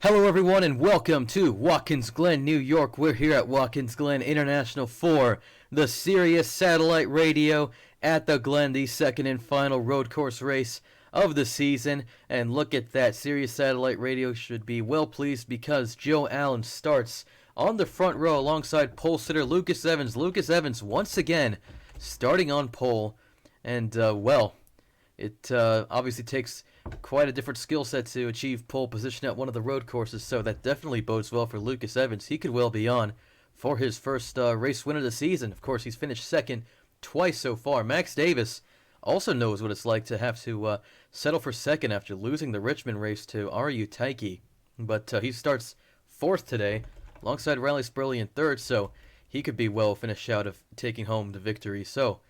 Hello everyone and welcome to Watkins Glen, New York. We're here at Watkins Glen International for the Sirius Satellite Radio at the Glen, the second and final road course race of the season. And look at that, Sirius Satellite Radio should be well pleased because Joe Allen starts on the front row alongside pole sitter Lucas Evans. Lucas Evans once again starting on pole, and it obviously takes quite a different skill set to achieve pole position at one of the road courses, so that definitely bodes well for Lucas Evans. He could well be on for his first race win of the season. Of course, he's finished second twice so far. Max Davis also knows what it's like to have to settle for second after losing the Richmond race to R.U. Taiki. But he starts fourth today, alongside Riley Spurley in third, so he could be well finished out of taking home the victory. So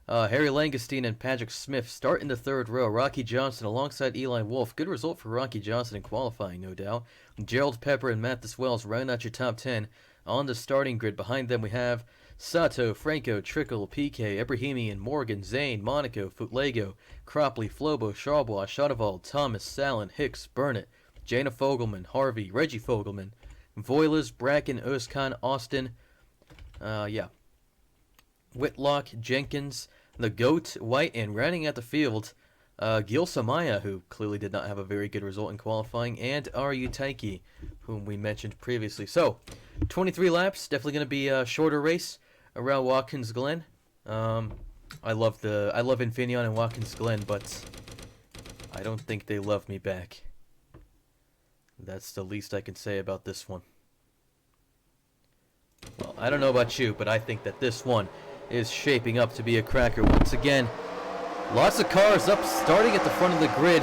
Harry Langestein and Patrick Smith start in the third row. Rocky Johnson alongside Eli Wolf. Good result for Rocky Johnson in qualifying, no doubt. Gerald Pepper and Mathis Wells round out your top 10 on the starting grid. Behind them we have Sato, Franco, Trickle, PK, Ebrahimian, Morgan, Zane, Monaco, Futlego, Cropley, Flobo, Charbois, Shotoval, Thomas, Sallin, Hicks, Burnett, Jana Fogelman, Harvey, Reggie Fogelman, Voiles, Bracken, Özkan, Austin, Whitlock, Jenkins, the GOAT, White, and rounding out the field, Gil Samaya, who clearly did not have a very good result in qualifying, and R.U. Taiki, whom we mentioned previously. So, 23 laps, definitely going to be a shorter race around Watkins Glen. I love Infineon and Watkins Glen, but I don't think they love me back. That's the least I can say about this one. Well, I don't know about you, but I think that this one is shaping up to be a cracker once again. Lots of cars up, starting at the front of the grid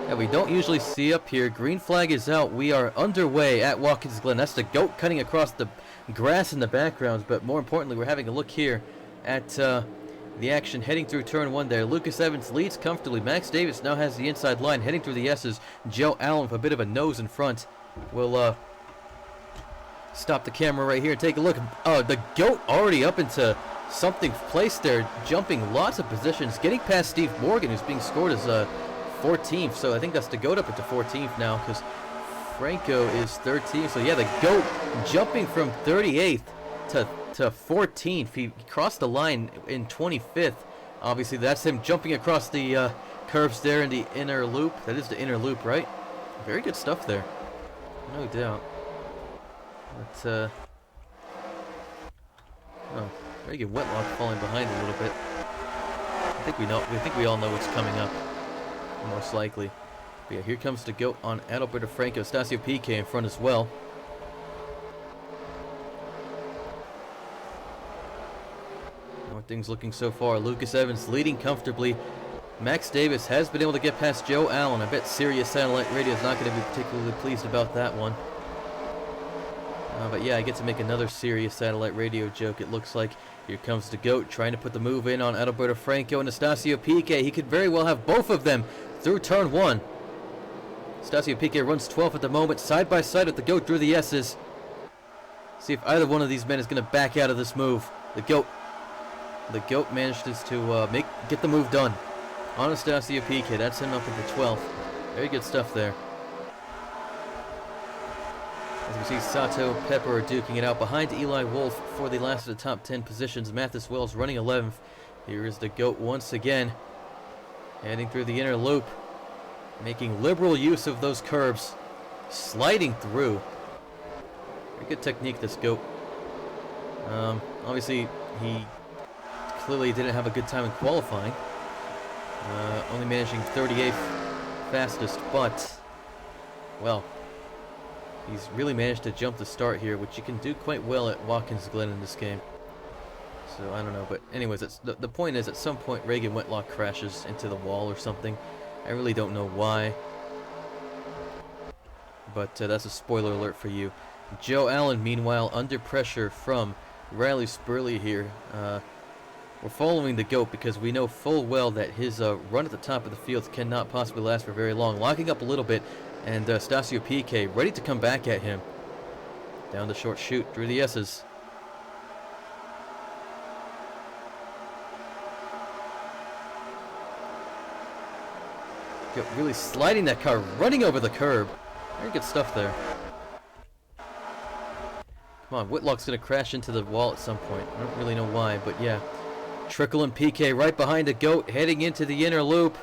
that we don't usually see up here. Green flag is out. We are underway at Watkins Glen. That's the GOAT cutting across the grass in the background, but more importantly, we're having a look here at the action heading through turn one there. Lucas Evans leads comfortably. Max Davis now has the inside line heading through the S's. Joe Allen with a bit of a nose in front will stop the camera right here and take a look. The GOAT already up into something placed there, jumping lots of positions, getting past Steve Morgan, who's being scored as 14th. So I think that's the GOAT up into 14th now, because Franco is 13th. So yeah, the GOAT jumping from 38th to 14th. He crossed the line in 25th. Obviously, that's him jumping across the curves there in the inner loop. That is the inner loop, right? Very good stuff there, no doubt. But very good. Whitlock falling behind a little bit. I think we all know what's coming up, most likely. But yeah, here comes the GOAT on Adalberto Franco. Stasio PK in front as well. How are things looking so far? Lucas Evans leading comfortably. Max Davis has been able to get past Joe Allen. I bet Sirius Satellite Radio is not going to be particularly pleased about that one. But yeah, I get to make another Sirius Satellite Radio joke, it looks like. Here comes the GOAT trying to put the move in on Adalberto Franco and Stasio PK. He could very well have both of them through turn one. Stasio PK runs 12th at the moment, side by side with the GOAT through the S's. See if either one of these men is going to back out of this move. The GOAT manages to get the move done on Stasio PK. That's him up into 12th. Very good stuff there. As we see, Sato, Pepper are duking it out behind Eli Wolf for the last of the top 10 positions. Mathis Wells running 11th. Here is the GOAT once again, heading through the inner loop, making liberal use of those curves, sliding through. Very good technique, this GOAT. Obviously, he clearly didn't have a good time in qualifying, only managing 38th fastest, but, well, he's really managed to jump the start here, which you can do quite well at Watkins Glen in this game. So, I don't know. But anyways, the point is, at some point, Reagan Whitlock crashes into the wall or something. I really don't know why. But that's a spoiler alert for you. Joe Allen, meanwhile, under pressure from Riley Spurley here. We're following the GOAT because we know full well that his run at the top of the field cannot possibly last for very long. Locking up a little bit. And Stasio PK ready to come back at him. Down the short chute through the S's. Really sliding that car, running over the curb. Very good stuff there. Come on, Whitlock's going to crash into the wall at some point. I don't really know why, but yeah. Trickle and PK right behind the GOAT, heading into the inner loop.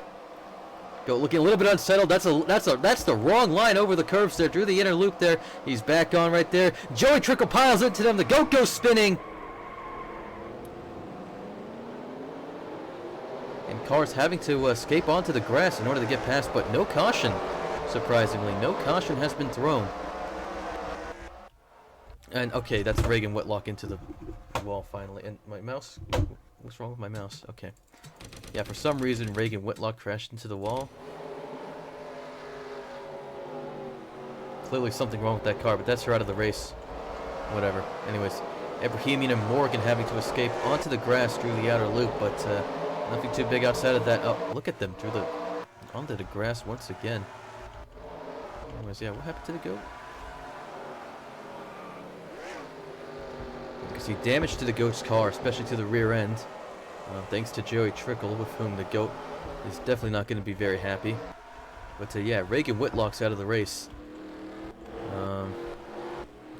GOAT looking a little bit unsettled. That's the wrong line over the curves there. Drew the inner loop there. He's back on right there. Joey Trickle piles into them. The GOAT goes spinning. And cars having to escape onto the grass in order to get past, but no caution. Surprisingly, no caution has been thrown. And okay, that's Reagan Whitlock into the wall finally. And my mouse, what's wrong with my mouse? Okay. Yeah, for some reason Reagan Whitlock crashed into the wall. Clearly something wrong with that car, but that's her out of the race. Whatever. Anyways, Ibrahimian and Morgan having to escape onto the grass through the outer loop, but nothing too big outside of that. Oh, look at them through onto the grass once again. Anyways, yeah, what happened to the GOAT? You can see damage to the GOAT's car, especially to the rear end. Thanks to Joey Trickle, with whom the GOAT is definitely not going to be very happy. But yeah, Reagan Whitlock's out of the race.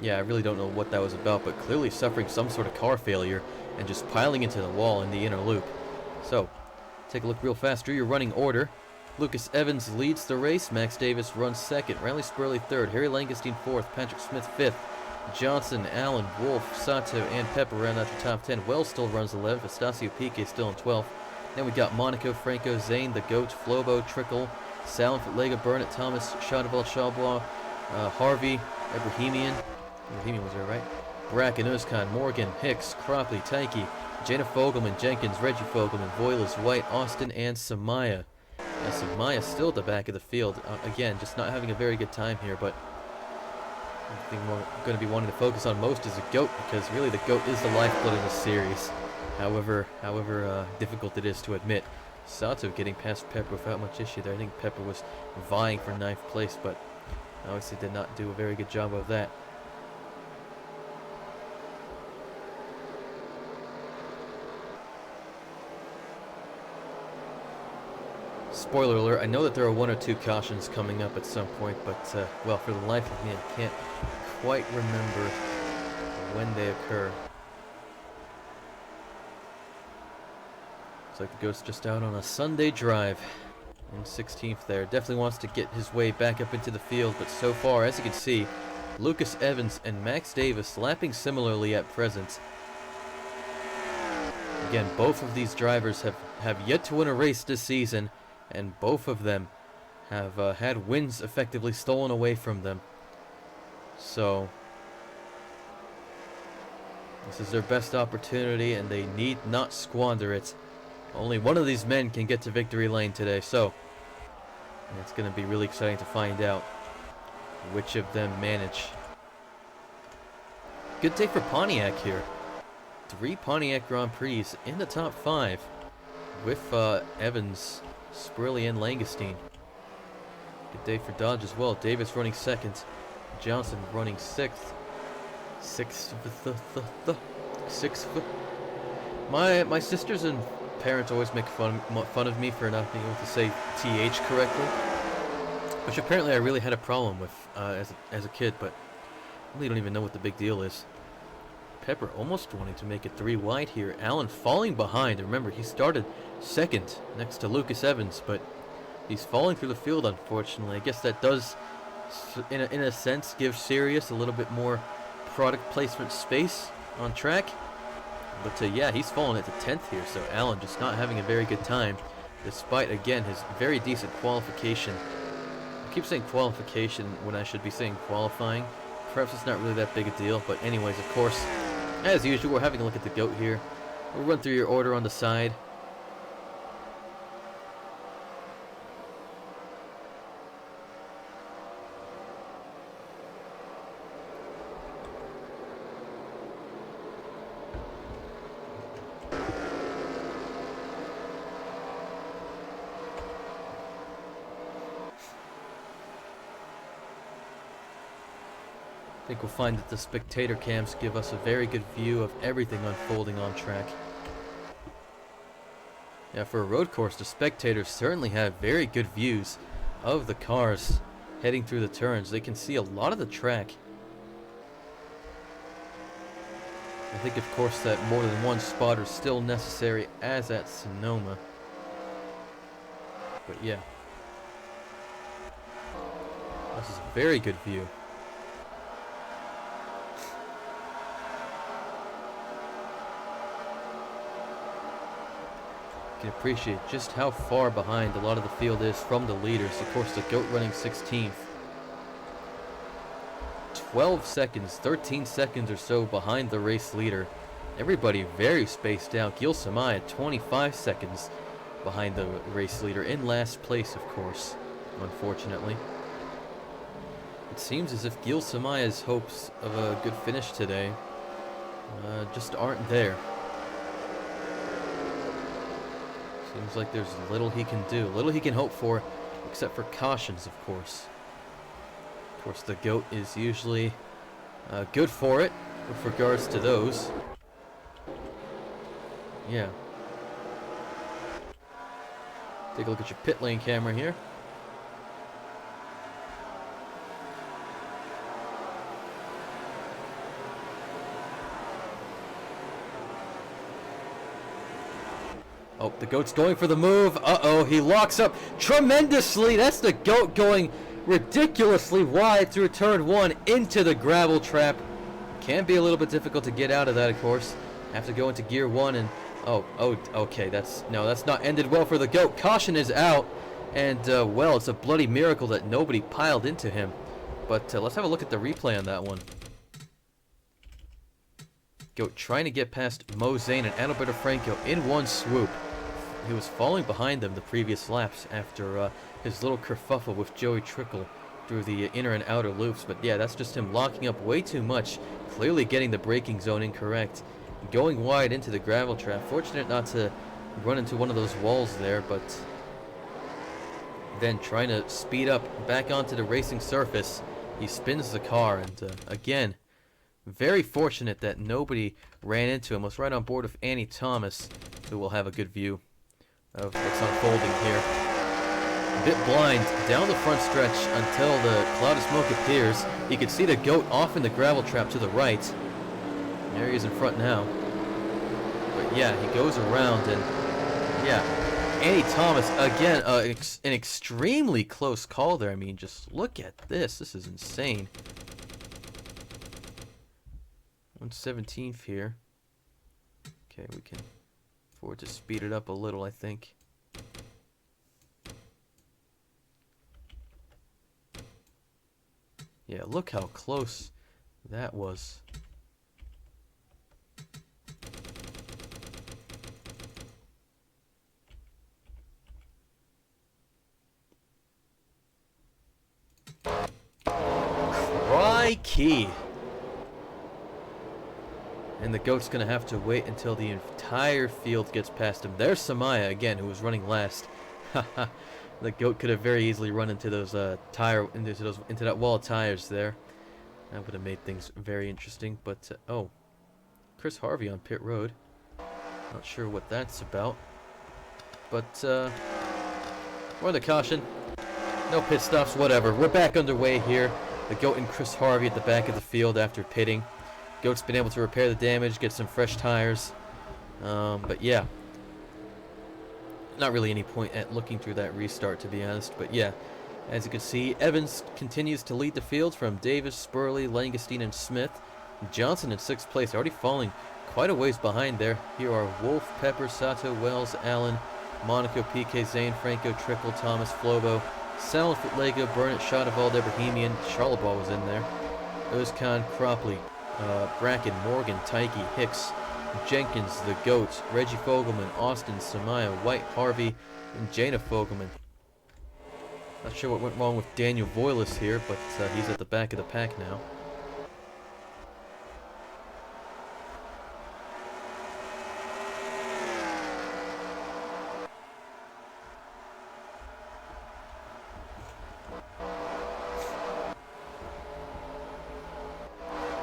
Yeah, I really don't know what that was about, but clearly suffering some sort of car failure and just piling into the wall in the inner loop. So, take a look real fast through your running order. Lucas Evans leads the race. Max Davis runs second. Riley Spurley third. Harry Langenstein fourth. Patrick Smith fifth. Johnson, Allen, Wolf, Sato, and Pepper round out the top 10. Wells still runs 11th. Estacio Pique still in 12th. Then we got Monaco, Franco, Zane, the GOAT, Flobo, Trickle, Salenford, Lega, Burnett, Thomas, Chadeville, Chalbois, Harvey, Ibrahimian was there, right? Bracken, Özkan, Morgan, Hicks, Cropley, Taiki, Jana Fogelman, Jenkins, Reggie Fogelman, Voiles, White, Austin, and Samaya. And Samaya still at the back of the field. Again, just not having a very good time here, but the thing we're going to be wanting to focus on most is the GOAT, because really the GOAT is the lifeblood of the series. However difficult it is to admit. Sato getting past Pepper without much issue there. I think Pepper was vying for 9th place, but obviously did not do a very good job of that. Spoiler alert, I know that there are 1 or 2 cautions coming up at some point, but, well, for the life of me, I can't quite remember when they occur. Looks like the GOAT's just out on a Sunday drive in 16th there. Definitely wants to get his way back up into the field, but so far, as you can see, Lucas Evans and Max Davis lapping similarly at present. Again, both of these drivers have yet to win a race this season, and both of them have had wins effectively stolen away from them. So, this is their best opportunity, and they need not squander it. Only one of these men can get to victory lane today, so it's going to be really exciting to find out which of them manage. Good day for Pontiac here. 3 Pontiac Grand Prix in the top 5 with Evans, Spurley, and Langenstein. Good day for Dodge as well. Davis running 2nd. Johnson running 6th. Sixth. My sisters and parents always make fun of me for not being able to say TH correctly, which apparently I really had a problem with as a kid, but I really don't even know what the big deal is. Pepper almost wanting to make it 3 wide here. Allen falling behind. Remember, he started 2nd next to Lucas Evans, but he's falling through the field, unfortunately. I guess that does, in a sense, give Sirius a little bit more product placement space on track. But yeah, he's fallen into 10th here, so Allen just not having a very good time, despite, again, his very decent qualification. I keep saying qualification when I should be saying qualifying. Perhaps it's not really that big a deal, but anyways, of course, as usual, we're having a look at the GOAT here. We'll run through your order on the side. I think we'll find that the spectator cams give us a very good view of everything unfolding on track. Yeah, for a road course, the spectators certainly have very good views of the cars heading through the turns. They can see a lot of the track. I think, of course, that more than one spotter is still necessary, as at Sonoma. But yeah. This is a very good view. You can appreciate just how far behind a lot of the field is from the leaders. Of course, the GOAT running 16th. 12 seconds, 13 seconds or so behind the race leader. Everybody very spaced out. Glen Samaya 25 seconds behind the race leader, in last place, of course, unfortunately. It seems as if Glen Samaya's hopes of a good finish today just aren't there. Seems like there's little he can do, little he can hope for, except for cautions, of course. Of course, the GOAT is usually good for it with regards to those. Yeah. Take a look at your pit lane camera here. Oh, the GOAT's going for the move. Uh-oh, he locks up tremendously. That's the GOAT going ridiculously wide through turn 1 into the gravel trap. Can be a little bit difficult to get out of that, of course. Have to go into gear 1 and... Oh, okay, that's not ended well for the GOAT. Caution is out, and, well, it's a bloody miracle that nobody piled into him. But let's have a look at the replay on that one. GOAT trying to get past Mo Zane and Adalberto Franco in one swoop. He was falling behind them the previous laps after his little kerfuffle with Joey Trickle through the inner and outer loops. But yeah, that's just him locking up way too much, clearly getting the braking zone incorrect, going wide into the gravel trap. Fortunate not to run into one of those walls there, but then trying to speed up back onto the racing surface, he spins the car, and again, very fortunate that nobody ran into him. Was right on board with Annie Thomas, who will have a good view of what's unfolding here. A bit blind down the front stretch until the cloud of smoke appears. You can see the GOAT off in the gravel trap to the right. There he is in front now. But yeah, he goes around, and yeah, Annie Thomas again, an extremely close call there. I mean, just look at this. This is insane. 1/17th here. Okay, we can afford to speed it up a little, I think. Yeah, look how close that was. Crikey! And the GOAT's going to have to wait until the entire field gets past him. There's Samaya again, who was running last. Haha. The GOAT could have very easily run into those into that wall of tires there. That would have made things very interesting. But oh, Chris Harvey on pit road. Not sure what that's about. But more the caution. No pit stops. Whatever. We're back underway here. The GOAT and Chris Harvey at the back of the field after pitting. GOAT's been able to repair the damage, get some fresh tires. But yeah. Not really any point at looking through that restart, to be honest. But yeah, as you can see, Evans continues to lead the field from Davis, Spurley, Langestein, and Smith. Johnson in 6th place, already falling quite a ways behind there. Here are Wolf, Pepper, Sato, Wells, Allen, Monaco, PK, Zane, Franco, Trickle, Thomas, Flobo, Salafit, Lego, Burnett, Shadowvalde, Bohemian, Charlebois was in there. Özkan, Cropley, Bracken, Morgan, Tyke, Hicks, Jenkins, the GOAT, Reggie Fogelman, Austin, Samaya, White, Harvey, and Jana Fogelman. Not sure what went wrong with Daniel Voiles here, but he's at the back of the pack now.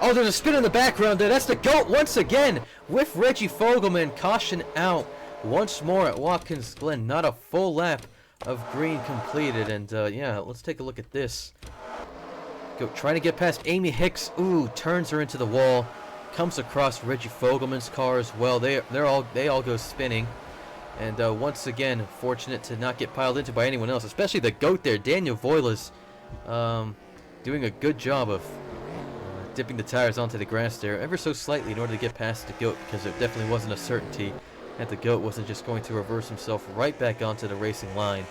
Oh, there's a spin in the background there. That's the GOAT once again with Reggie Fogelman. Caution out once more at Watkins Glen. Not a full lap of green completed. And yeah, let's take a look at this. Goat trying to get past Amy Hicks. Ooh, turns her into the wall. Comes across Reggie Fogelman's car as well. They all go spinning. And once again, fortunate to not get piled into by anyone else, especially the goat there, Daniel Voiles, doing a good job of dipping the tires onto the grass there ever so slightly in order to get past the goat, because it definitely wasn't a certainty that the goat wasn't just going to reverse himself right back onto the racing line.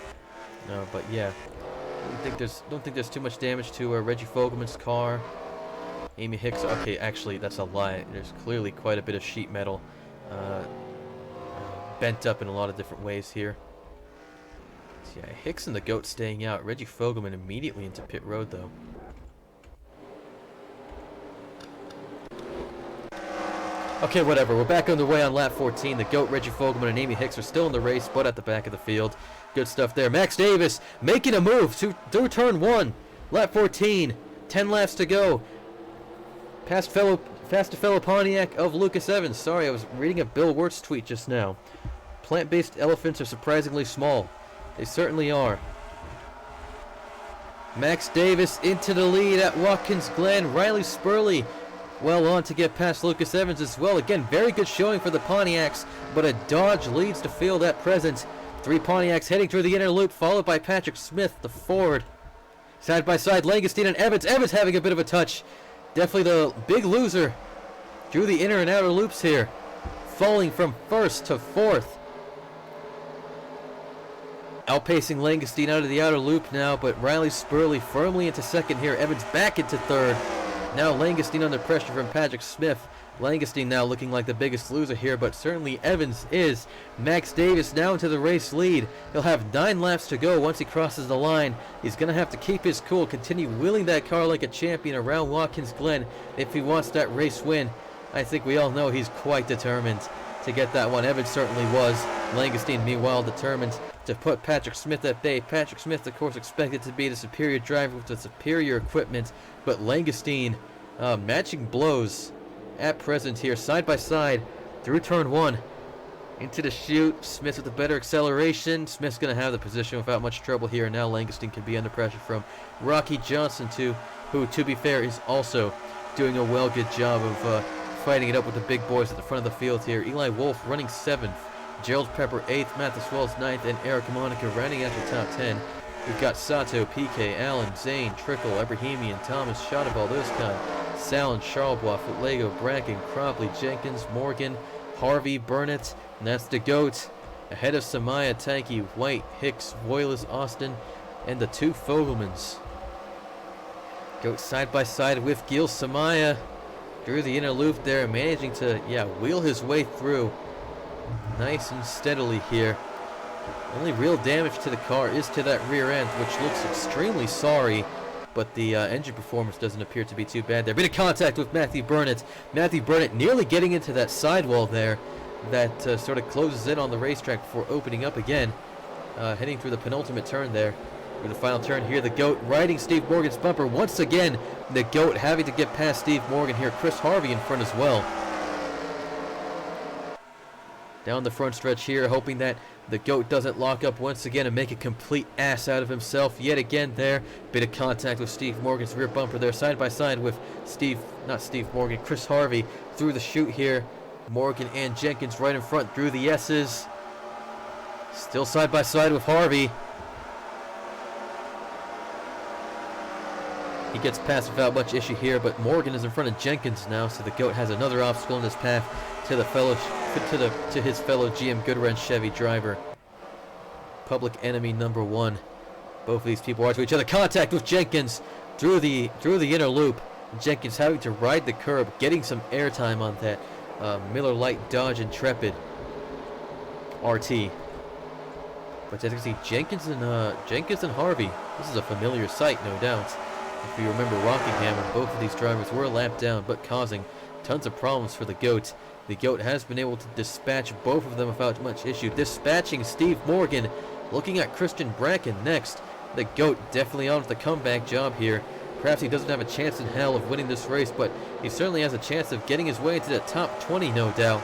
But yeah, don't think there's too much damage to Reggie Fogelman's car. Amy Hicks, okay, actually that's a lie. There's clearly quite a bit of sheet metal bent up in a lot of different ways here. So yeah, Hicks and the goat staying out. Reggie Fogelman immediately into pit road though. Okay, whatever. We're back underway on lap 14. The GOAT, Reggie Fogelman, and Amy Hicks are still in the race, but at the back of the field. Good stuff there. Max Davis making a move through turn 1. Lap 14. 10 laps to go. Past a fellow Pontiac of Lucas Evans. Sorry, I was reading a Bill Wirtz tweet just now. Plant-based elephants are surprisingly small. They certainly are. Max Davis into the lead at Watkins Glen. Riley Spurley well on to get past Lucas Evans as well. Again, very good showing for the Pontiacs, but a Dodge leads the field at present. 3 Pontiacs heading through the inner loop, followed by Patrick Smith, the Ford. Side by side, Langenstein and Evans. Evans having a bit of a touch. Definitely the big loser through the inner and outer loops here. Falling from 1st to 4th. Outpacing Langenstein out of the outer loop now, but Riley Spurley firmly into 2nd here. Evans back into 3rd. Now Langenstein under pressure from Patrick Smith. Langenstein now looking like the biggest loser here, but certainly Evans is. Max Davis now into the race lead. He'll have 9 laps to go once he crosses the line. He's going to have to keep his cool, continue wheeling that car like a champion around Watkins Glen if he wants that race win. I think we all know he's quite determined to get that one. Evans certainly was. Langenstein, meanwhile, determined to put Patrick Smith at bay. Patrick Smith, of course, expected to be the superior driver with the superior equipment, but Langenstein matching blows at present here, side by side through turn 1 into the chute. Smith with the better acceleration. Smith's going to have the position without much trouble here. Now Langenstein can be under pressure from Rocky Johnson too, who, to be fair, is also doing a good job of fighting it up with the big boys at the front of the field here. Eli Wolf running 7th, Gerald Pepper 8th, Mathis Wells 9th, and Eric Monica rounding out the top 10. We've got Sato, PK, Allen, Zane, Trickle, Abrahamian, Thomas, Shotteval, those kind. Sallin, Charlebois, Lego, Bracken, Cropley, Jenkins, Morgan, Harvey, Burnett, and that's the GOAT. Ahead of Samaya, Tanky, White, Hicks, Voiles, Austin, and the 2 Fogelmans. GOAT side by side with Gil Samaya through the inner loop there, managing to, wheel his way through nice and steadily here. Only real damage to the car is to that rear end, which looks extremely sorry, but the engine performance doesn't appear to be too bad there. Bit of contact with Matthew Burnett. Matthew Burnett nearly getting into that sidewall there that sort of closes in on the racetrack before opening up again. Heading through the penultimate turn there. For the final turn here, the GOAT riding Steve Morgan's bumper. Once again, the GOAT having to get past Steve Morgan here. Chris Harvey in front as well. Down the front stretch here, hoping that the GOAT doesn't lock up once again and make a complete ass out of himself yet again there. Bit of contact with Steve Morgan's rear bumper there, side by side with Chris Harvey through the chute here. Morgan and Jenkins right in front through the S's. Still side by side with Harvey. He gets past without much issue here, but Morgan is in front of Jenkins now, so the GOAT has another obstacle in his path to his fellow GM Goodwrench Chevy driver. Public enemy number 1. Both of these people are to each other. Contact with Jenkins through the inner loop. Jenkins having to ride the curb, getting some airtime on that Miller Lite Dodge Intrepid RT. But as you can see, Jenkins and Harvey. This is a familiar sight, no doubt. If you remember Rockingham, when both of these drivers were lapped down, but causing tons of problems for the GOAT. The GOAT has been able to dispatch both of them without much issue. Dispatching Steve Morgan, looking at Christian Bracken next. The GOAT definitely on with the comeback job here. Perhaps he doesn't have a chance in hell of winning this race, but he certainly has a chance of getting his way into the top 20, no doubt.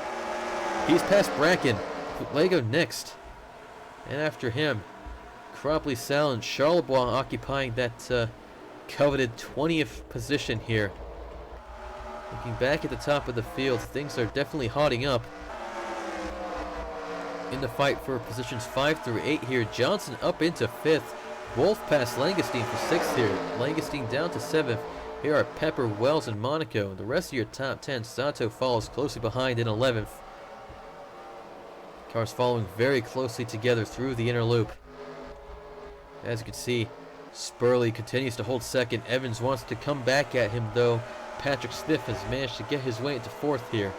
He's past Bracken. Lego next. And after him, Cropley, Sal, and Charlebois occupying that coveted 20th position here. Looking back at the top of the field, things are definitely hotting up. In the fight for positions 5 through 8 here, Johnson up into 5th. Wolf past Langestein for 6th here. Langestein down to 7th. Here are Pepper, Wells, and Monaco. The rest of your top 10, Sato follows closely behind in 11th. Cars following very closely together through the inner loop. As you can see, Spurley continues to hold 2nd. Evans wants to come back at him though. Patrick Smith has managed to get his way into 4th here.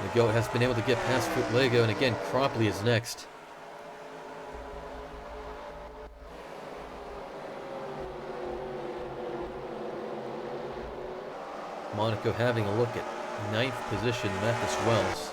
The Goat has been able to get past Lego, and again, Cropley is next. Monaco having a look at 9th position, Mathis Wells.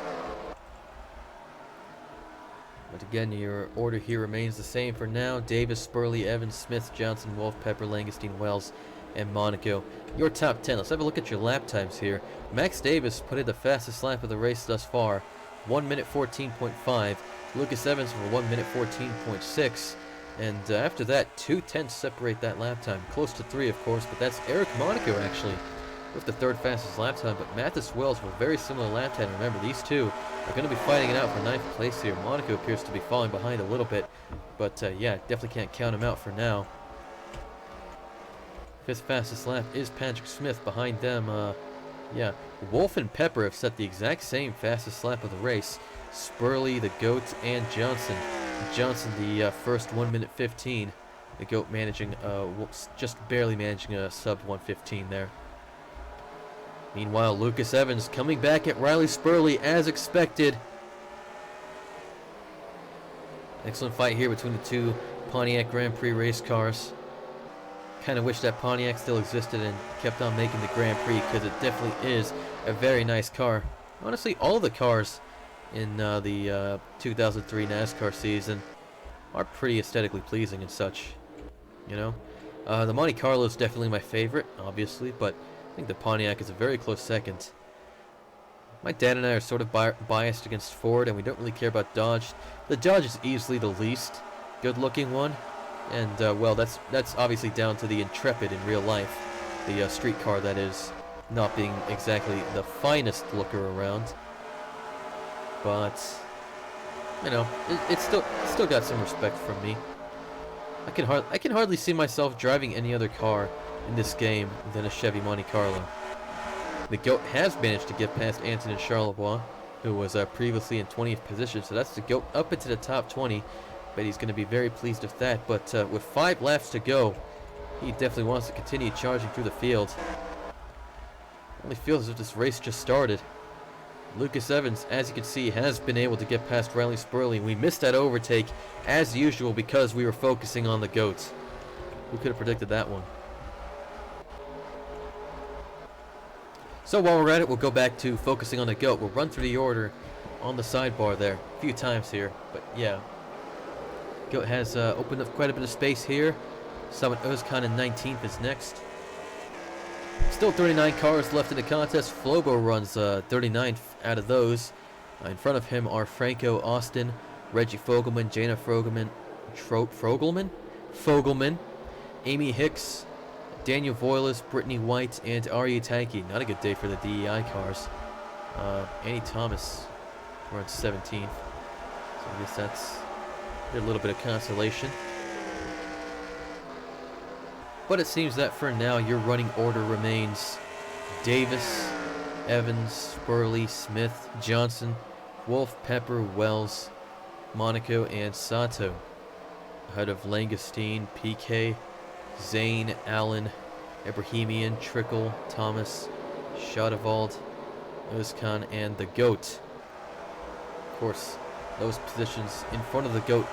But again, your order here remains the same for now. Davis, Spurley, Evans, Smith, Johnson, Wolf, Pepper, Langestein, Wells, and Monaco. Your top 10. Let's have a look at your lap times here. Max Davis put in the fastest lap of the race thus far, 1 minute 14.5. Lucas Evans for 1 minute 14.6. And after that, 2:10 separate that lap time. Close to 3, of course, but that's Eric Monaco actually with the 3rd fastest lap time. But Mathis Wells with a very similar lap time. Remember, these two are going to be fighting it out for 9th place here. Monaco appears to be falling behind a little bit, but yeah, definitely can't count him out for now. 5th fastest lap is Patrick Smith. Behind them, yeah, Wolf and Pepper have set the exact same fastest lap of the race. Spurley, the Goat, and Johnson. Johnson the first 1 minute 15. The Goat managing, just barely managing a sub 1:15 there. Meanwhile, Lucas Evans coming back at Riley Spurley as expected. Excellent fight here between the two Pontiac Grand Prix race cars. Kind of wish that Pontiac still existed and kept on making the Grand Prix, because it definitely is a very nice car. Honestly, all the cars in the 2003 NASCAR season are pretty aesthetically pleasing and such, you know. The Monte Carlo is definitely my favorite, obviously, but I think the Pontiac is a very close second. My dad and I are sort of biased against Ford, and we don't really care about Dodge. The Dodge is easily the least good-looking one, and well, that's obviously down to the Intrepid in real life, the street car that is, not being exactly the finest looker around. But you know, it's still got some respect from me. I can hardly see myself driving any other car in this game than a Chevy Monte Carlo. The Goat has managed to get past Anton Charlebois, who was previously in 20th position, so that's the Goat up into the top 20. Bet he's going to be very pleased with that, but with 5 laps to go, he definitely wants to continue charging through the field. Only feels as if this race just started. Lucas Evans, as you can see, has been able to get past Riley Spurley. We missed that overtake, as usual, because we were focusing on the Goats. Who could have predicted that one? So while we're at it, we'll go back to focusing on the Goat. We'll run through the order on the sidebar there a few times here, but yeah. Goat has opened up quite a bit of space here. Summit Özkan in 19th is next. Still 39 cars left in the contest. Flobo runs 39th out of those. In front of him are Franco Austin, Reggie Fogelman, Jana Fogelman, Amy Hicks, Daniel Voiles, Brittany White, and Arya Tanky. Not a good day for the DEI cars. Annie Thomas runs 17th. So I guess that's a little bit of consolation. But it seems that for now, your running order remains Davis, Evans, Spurley, Smith, Johnson, Wolf, Pepper, Wells, Monaco, and Sato. Ahead of Langestein, PK, Zane, Allen, Ibrahimian, Trickle, Thomas, Shadavald, Özkan, and the Goat. Of course, those positions in front of the Goat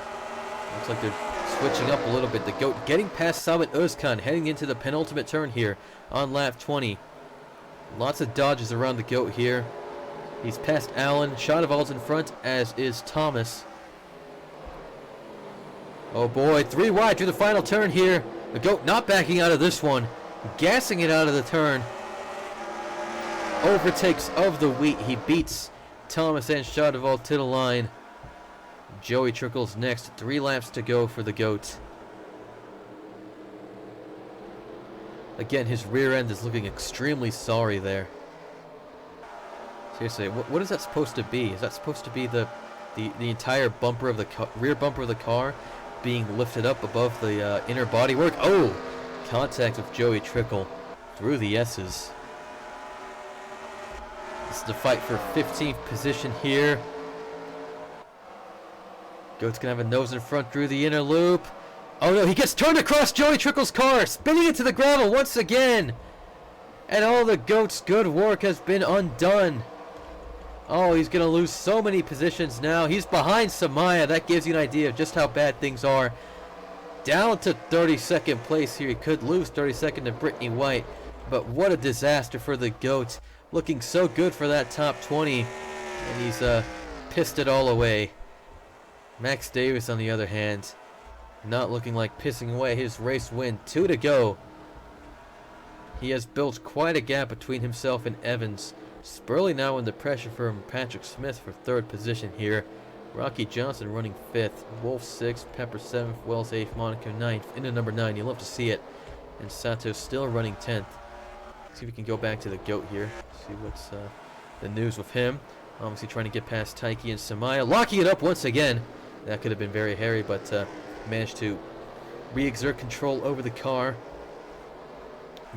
looks like they're switching up a little bit. The Goat getting past Samet Özkan, heading into the penultimate turn here on lap 20. Lots of dodges around the Goat here. He's past Allen. Shadavald's in front, as is Thomas. Oh boy, 3 wide through the final turn here. The Goat not backing out of this one, gassing it out of the turn. overtakes of the week. He beats Thomas and Shadowval to the line. Joey Trickle's next. 3 laps to go for the GOAT. Again, his rear end is looking extremely sorry there. Seriously, what is that supposed to be? Is that supposed to be the entire bumper of the rear bumper of the car being lifted up above the inner bodywork? Oh! Contact with Joey Trickle through the S's. This is the fight for 15th position here. Goat's gonna have a nose in front through the inner loop. Oh no, he gets turned across Joey Trickle's car, spinning into the gravel once again. And all the GOAT's good work has been undone. Oh, he's going to lose so many positions now. He's behind Samaya. That gives you an idea of just how bad things are. Down to 32nd place here. He could lose 32nd to Brittany White. But what a disaster for the GOAT. Looking so good for that top 20. And he's pissed it all away. Max Davis, on the other hand, not looking like pissing away his race win. 2 to go. He has built quite a gap between himself and Evans. Spurley now under pressure from Patrick Smith for 3rd position here. Rocky Johnson running 5th. Wolf 6th. Pepper 7th. Wells 8th. Monaco 9th. Into number 9. You'll love to see it. And Sato still running 10th. See if we can go back to the GOAT here. See what's the news with him. Obviously trying to get past Taiki and Samaya. Locking it up once again. That could have been very hairy, but managed to re-exert control over the car.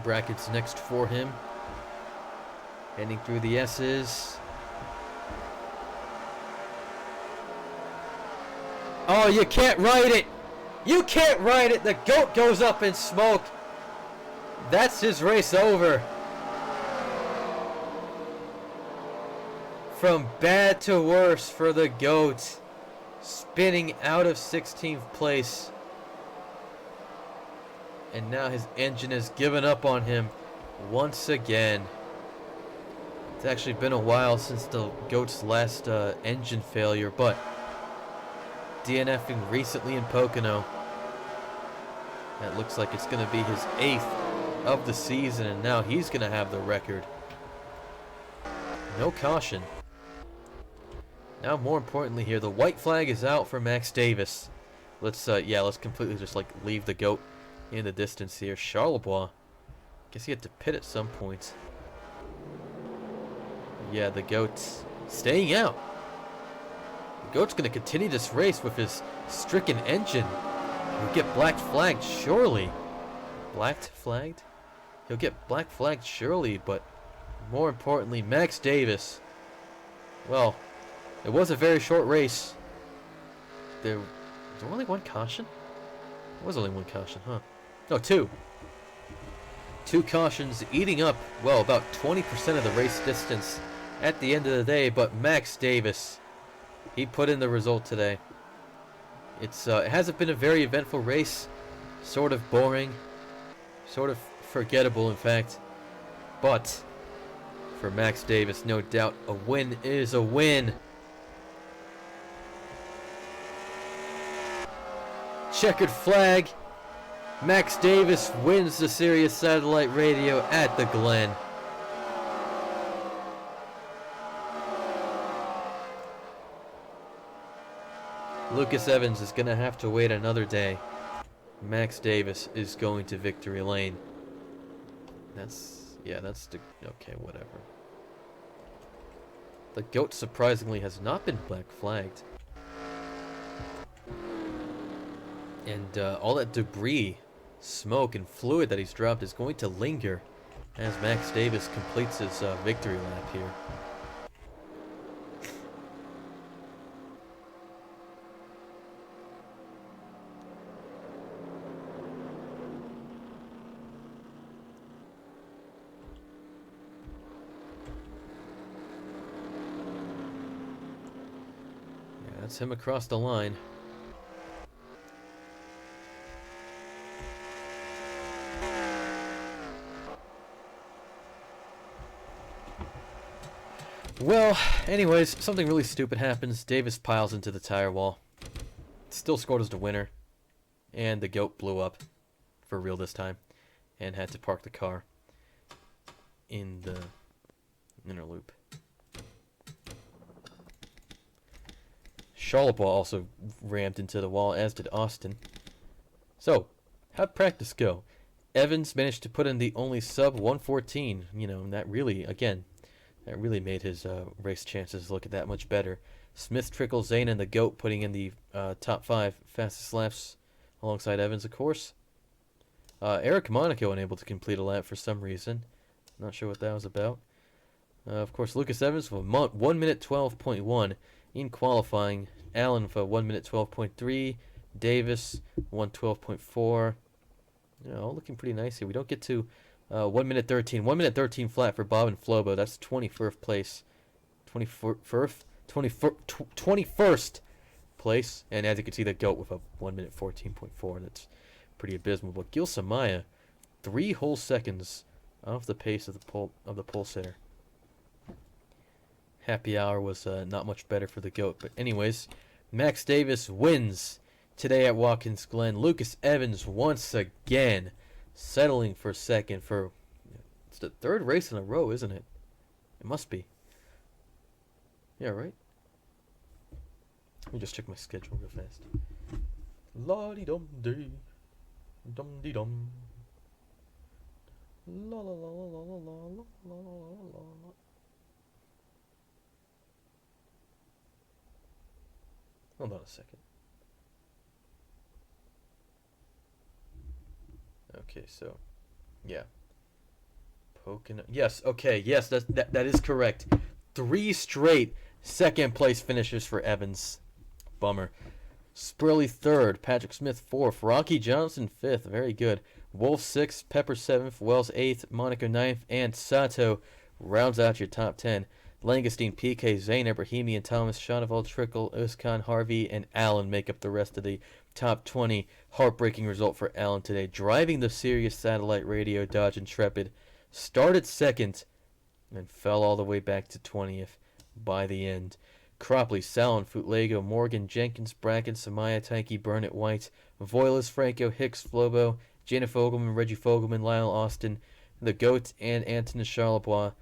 Brackets next for him. Heading through the S's. Oh, you can't ride it! You can't ride it! The GOAT goes up in smoke. That's his race over. From bad to worse for the GOAT. Spinning out of 16th place. And now his engine has given up on him once again. It's actually been a while since the GOAT's last engine failure, but DNFing recently in Pocono. That looks like it's going to be his 8th of the season, and now he's going to have the record. No caution. Now, more importantly here, the white flag is out for Max Davis. Let's completely just leave the GOAT in the distance here. Charlebois, guess he had to pit at some point. Yeah, the GOAT's staying out. The GOAT's going to continue this race with his stricken engine. He'll get black flagged, surely. Black flagged? He'll get black flagged, surely, but more importantly, Max Davis. Well, it was a very short race. There was only one caution? There was only one caution, huh? No, 2. 2 cautions eating up, well, about 20% of the race distance at the end of the day, but Max Davis, he put in the result today. It hasn't been a very eventful race, sort of boring, sort of forgettable in fact, but for Max Davis, no doubt a win is a win. Checkered flag. Max Davis wins the Sirius Satellite Radio at the Glen. Lucas Evans is going to have to wait another day. Max Davis is going to victory lane. Okay, whatever. The GOAT surprisingly has not been black flagged. And all that debris, smoke, and fluid that he's dropped is going to linger as Max Davis completes his victory lap here. Yeah, that's him across the line. Well, anyways, something really stupid happens. Davis piles into the tire wall. Still scored as the winner. And the GOAT blew up. For real this time. And had to park the car in the inner loop. Charlotte also rammed into the wall, as did Austin. So, how'd practice go? Evans managed to put in the only sub 114. You know, and that really made his race chances look that much better. Smith, Trickle, Zane, and the GOAT putting in the top 5 fastest laps alongside Evans, of course. Eric Monaco unable to complete a lap for some reason. Not sure what that was about. Of course, Lucas Evans with 1 minute 12.1 in qualifying. Allen for 1 minute 12.3. Davis 112.4. You know, all looking pretty nice here. We don't get to 1 minute 13. 1 minute 13 flat for Bob and Flobo. That's 21st place. 21st place. And as you can see, the GOAT with a 1 minute 14.4. That's pretty abysmal. But Gil Samaya, 3 whole seconds off the pace of the pole sitter. Happy hour was not much better for the GOAT. But anyways, Max Davis wins today at Watkins Glen. Lucas Evans once again settling for second for, it's the 3rd race in a row, isn't it? It must be. Yeah, right? Let me just check my schedule real fast. La-dee-dum-dee. Dum-dee-dum. La-la-la-la-la-la-la-la-la-la. Hold on a second. Okay, so, yeah. Yes, okay, yes, that is correct. 3 straight second place finishes for Evans. Bummer. Spurley 3rd, Patrick Smith 4th, Rocky Johnson 5th, very good. Wolf 6th, Pepper 7th, Wells 8th, Monaco 9th, and Sato rounds out your top 10. Langestein, PK, Zane, Ebrahimian, Thomas, Shanoval, Trickle, Özkan, Harvey, and Allen make up the rest of the top 20. Heartbreaking result for Allen today. Driving the Sirius satellite radio Dodge Intrepid. Started second and fell all the way back to 20th by the end. Cropley, Salon, Futlego, Morgan, Jenkins, Bracken, Samaya, Taiki, Burnett, White, Voiles, Franco, Hicks, Flobo, Jana Fogelman, Reggie Fogelman, Lyle Austin, the GOAT, and Antonin Charlebois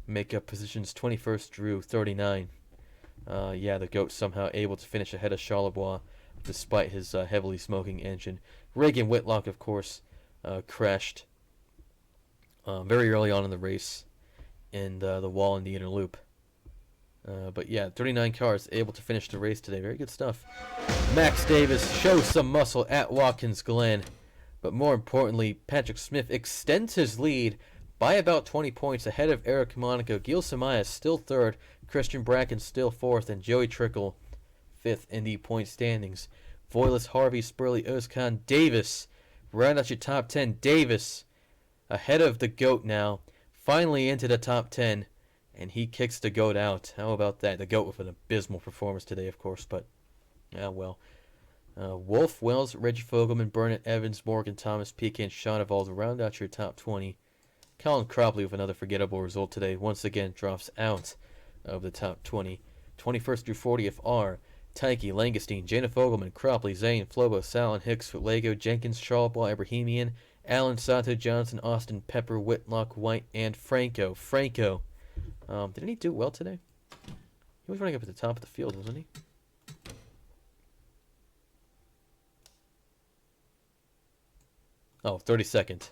make up positions 21st through 39. Yeah, the GOAT somehow able to finish ahead of Charlebois despite his heavily smoking engine. Reagan Whitlock, of course, crashed very early on in the race in the wall in the inner loop. But yeah, 39 cars able to finish the race today. Very good stuff. Max Davis shows some muscle at Watkins Glen. But more importantly, Patrick Smith extends his lead by about 20 points ahead of Eric Monaco. Gil Samaya still 3rd, Christian Bracken still 4th, and Joey Trickle 5th in the point standings. Voiles, Harvey, Spurley, Özkan, Davis round out your top 10. Davis ahead of the GOAT now, finally into the top 10, and he kicks the GOAT out. How about that? The GOAT with an abysmal performance today, of course, but yeah, well. Wolf, Wells, Reggie Fogelman, Burnett, Evans, Morgan, Thomas, PK, and Shanoval round out your top 20. Colin Cropley with another forgettable result today. Once again drops out of the top 20. 21st through 40th are Taiki, Langestein, Jana Fogelman, Cropley, Zane, Flobo, Salon, Hicks, Lego, Jenkins, Charlebois, Ebrahimian, Allen, Sato, Johnson, Austin, Pepper, Whitlock, White, and Franco. Didn't he do well today? He was running up at the top of the field, wasn't he? Oh, 32nd.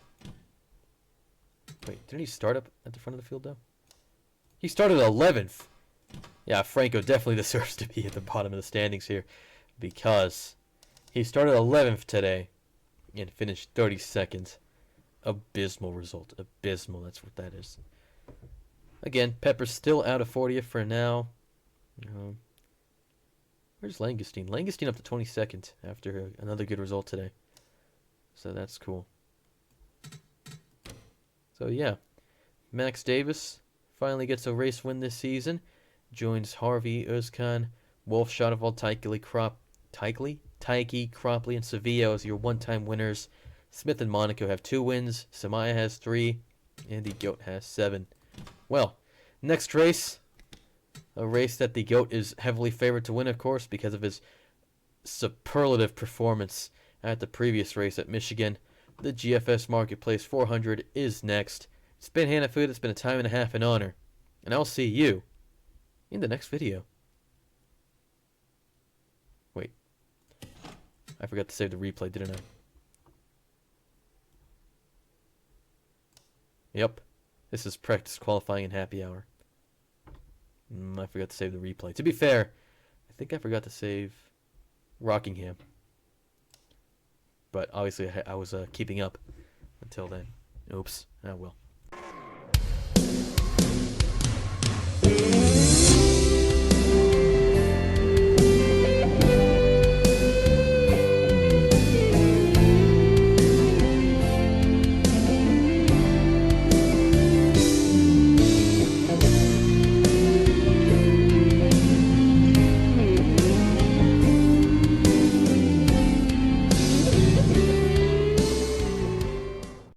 Wait, didn't he start up at the front of the field, though? He started 11th. Yeah, Franco definitely deserves to be at the bottom of the standings here because he started 11th today and finished 32nd. Abysmal result. Abysmal, that's what that is. Again, Pepper's still out of 40th for now. Where's Langestein? Langestein up to 22nd after another good result today. So that's cool. So yeah, Max Davis finally gets a race win this season. Joins Harvey, Özkan, Wolf, Shanoval, Taiki, Cropley, and Sevilla as your one-time winners. Smith and Monaco have 2 wins. Samaya has 3. And the GOAT has 7. Well, next race. A race that the GOAT is heavily favored to win, of course, because of his superlative performance at the previous race at Michigan. The GFS Marketplace 400 is next. It's been Hanafuda. It's been a time and a half in honor. And I'll see you in the next video. Wait. I forgot to save the replay, didn't I? Yep. This is practice qualifying and happy hour. I forgot to save the replay. To be fair, I think I forgot to save Rockingham. But obviously I was keeping up until then. Oops. Oh well.